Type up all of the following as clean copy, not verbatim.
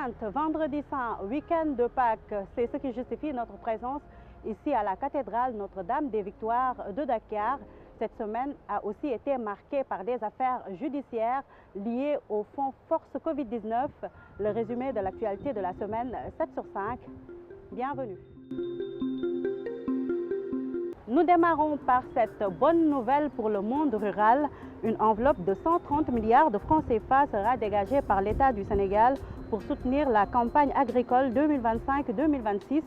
Sainte, vendredi saint, week-end de Pâques, c'est ce qui justifie notre présence ici à la cathédrale Notre-Dame des Victoires de Dakar. Cette semaine a aussi été marquée par des affaires judiciaires liées au fonds Force Covid-19. Le résumé de l'actualité de la semaine 7 sur 5. Bienvenue. Nous démarrons par cette bonne nouvelle pour le monde rural. Une enveloppe de 130 milliards de francs CFA sera dégagée par l'État du Sénégal pour soutenir la campagne agricole 2025-2026,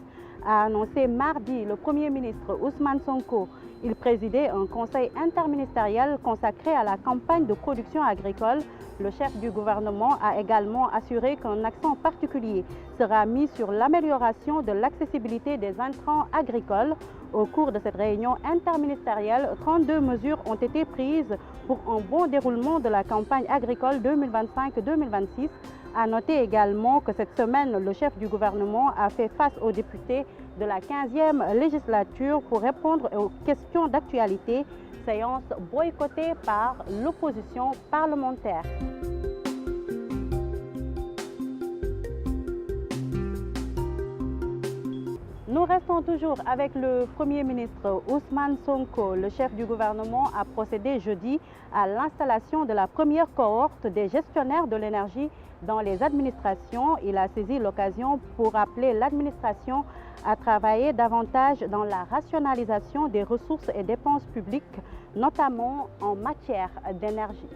a annoncé mardi le Premier ministre Ousmane Sonko. Il présidait un conseil interministériel consacré à la campagne de production agricole. Le chef du gouvernement a également assuré qu'un accent particulier sera mis sur l'amélioration de l'accessibilité des intrants agricoles. Au cours de cette réunion interministérielle, 32 mesures ont été prises pour un bon déroulement de la campagne agricole 2025-2026. À noter également que cette semaine, le chef du gouvernement a fait face aux députés de la 15e législature pour répondre aux questions d'actualité, séance boycottée par l'opposition parlementaire. Nous restons toujours avec le Premier ministre Ousmane Sonko. Le chef du gouvernement a procédé jeudi à l'installation de la première cohorte des gestionnaires de l'énergie dans les administrations. Il a saisi l'occasion pour appeler l'administration à travailler davantage dans la rationalisation des ressources et dépenses publiques, notamment en matière d'énergie.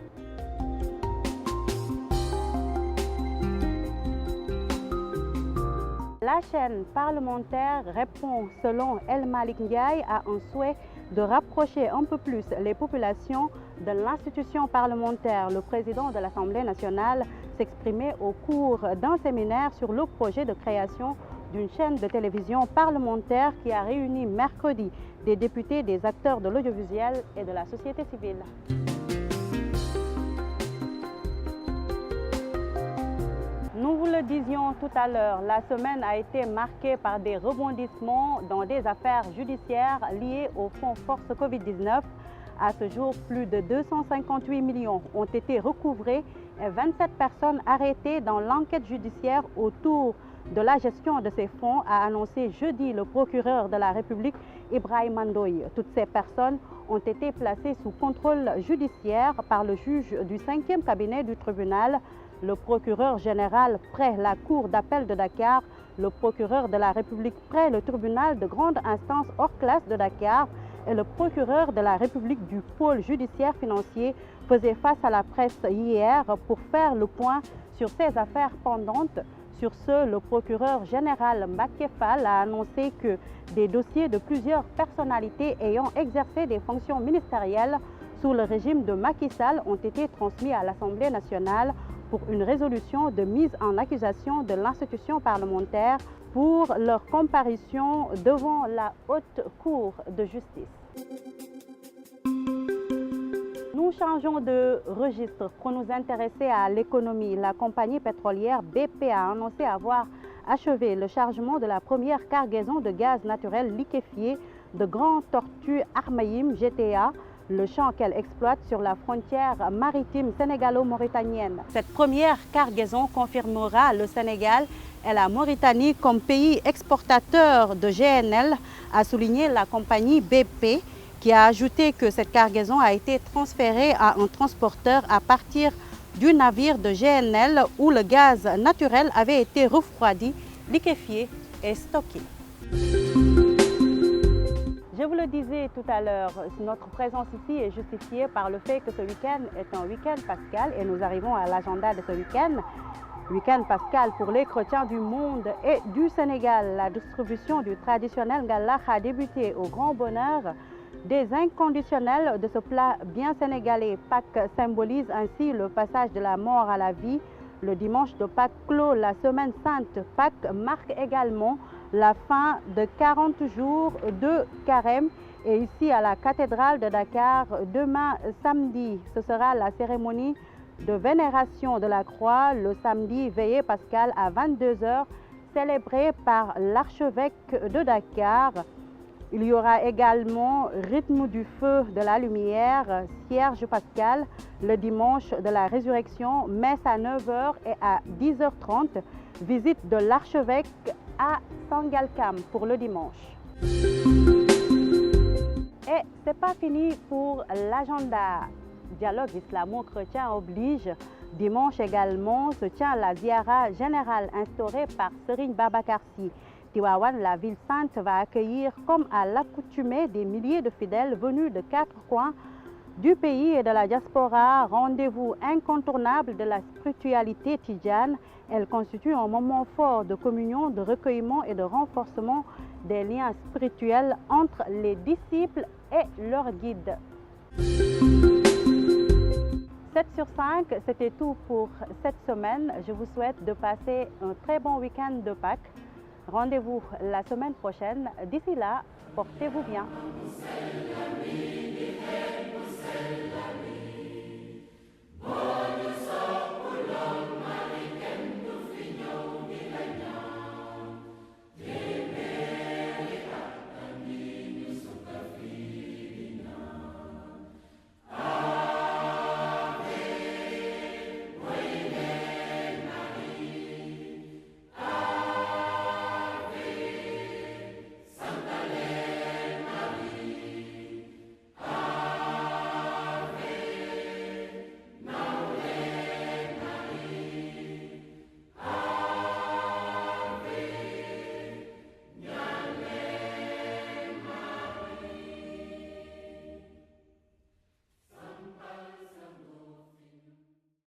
La chaîne parlementaire répond, selon El Malik Ndiaye, à un souhait de rapprocher un peu plus les populations de l'institution parlementaire. Le président de l'Assemblée nationale s'exprimait au cours d'un séminaire sur le projet de création d'une chaîne de télévision parlementaire qui a réuni mercredi des députés, des acteurs de l'audiovisuel et de la société civile. Nous vous le disions tout à l'heure, la semaine a été marquée par des rebondissements dans des affaires judiciaires liées au fonds Force Covid-19. À ce jour, plus de 258 millions ont été recouvrés et 27 personnes arrêtées dans l'enquête judiciaire autour de la gestion de ces fonds, a annoncé jeudi le procureur de la République, Ibrahim Ndoye. Toutes ces personnes ont été placées sous contrôle judiciaire par le juge du 5e cabinet du tribunal, le procureur général près la Cour d'appel de Dakar, le procureur de la République près le tribunal de grande instance hors classe de Dakar et le procureur de la République du pôle judiciaire financier faisaient face à la presse hier pour faire le point sur ces affaires pendantes. Sur ce, le procureur général Mbacké Fall a annoncé que des dossiers de plusieurs personnalités ayant exercé des fonctions ministérielles sous le régime de Macky Sall ont été transmis à l'Assemblée nationale pour une résolution de mise en accusation de l'institution parlementaire pour leur comparution devant la Haute Cour de justice. Nous changeons de registre pour nous intéresser à l'économie. La compagnie pétrolière BP a annoncé avoir achevé le chargement de la première cargaison de gaz naturel liquéfié de Grand Tortue Ahmeyim GTA, le champ qu'elle exploite sur la frontière maritime sénégalo-mauritanienne. Cette première cargaison confirmera le Sénégal et la Mauritanie comme pays exportateur de GNL, a souligné la compagnie BP, qui a ajouté que cette cargaison a été transférée à un transporteur à partir du navire de GNL où le gaz naturel avait été refroidi, liquéfié et stocké. Je vous le disais tout à l'heure, notre présence ici est justifiée par le fait que ce week-end est un week-end pascal et nous arrivons à l'agenda de ce week-end. Week-end pascal pour les chrétiens du monde et du Sénégal. La distribution du traditionnel Ngalax a débuté au grand bonheur des inconditionnels de ce plat bien sénégalais. Pâques symbolise ainsi le passage de la mort à la vie. Le dimanche de Pâques clôt la semaine sainte. Pâques marque également la fin de 40 jours de carême. Et ici à la cathédrale de Dakar, demain samedi, ce sera la cérémonie de vénération de la croix, le samedi veillée pascale à 22 h, célébrée par l'archevêque de Dakar. Il y aura également Rythme du feu de la lumière, Cierge pascal, le dimanche de la résurrection, messe à 9 h et à 10 h 30, visite de l'archevêque à Sangalkam pour le dimanche. Et c'est pas fini pour l'agenda. Dialogue islamo-chrétien oblige. Dimanche également se tient la ziara générale instaurée par Serigne Babacar Sy. Tivaouane, la ville sainte, va accueillir comme à l'accoutumée des milliers de fidèles venus de 4 coins du pays et de la diaspora. Rendez-vous incontournable de la spiritualité tidjane. Elle constitue un moment fort de communion, de recueillement et de renforcement des liens spirituels entre les disciples et leurs guides. 7 sur 5, c'était tout pour cette semaine. Je vous souhaite de passer un très bon week-end de Pâques. Rendez-vous la semaine prochaine. D'ici là, portez-vous bien.